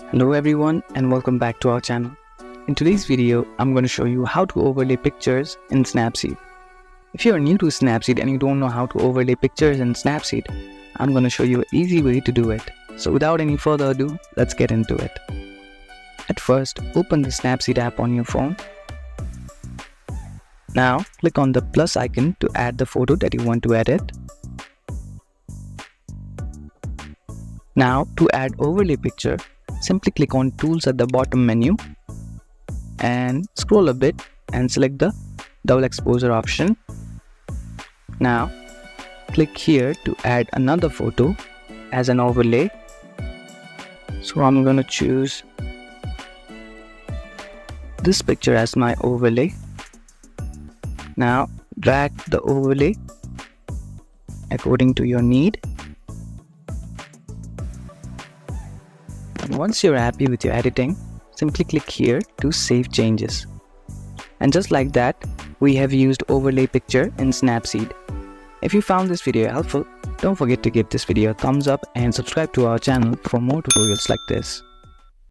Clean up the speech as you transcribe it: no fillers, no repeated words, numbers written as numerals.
Hello everyone and welcome back to our channel. In today's video, I'm going to show you how to overlay pictures in Snapseed. If you are new to Snapseed and you don't know how to overlay pictures in Snapseed, I'm going to show you an easy way to do it. So without any further ado, let's get into it. At first, open the Snapseed app on your phone. Now, click on the plus icon to add the photo that you want to edit. Now, to add overlay picture, simply click on Tools at the bottom menu and scroll a bit and select the double exposure option. Now, click here to add another photo as an overlay. So I'm going to choose this picture as my overlay. Now, drag the overlay according to your need. Once you're happy with your editing, simply click here to save changes. And just like that, we have used overlay picture in Snapseed. If you found this video helpful, don't forget to give this video a thumbs up and subscribe to our channel for more tutorials like this.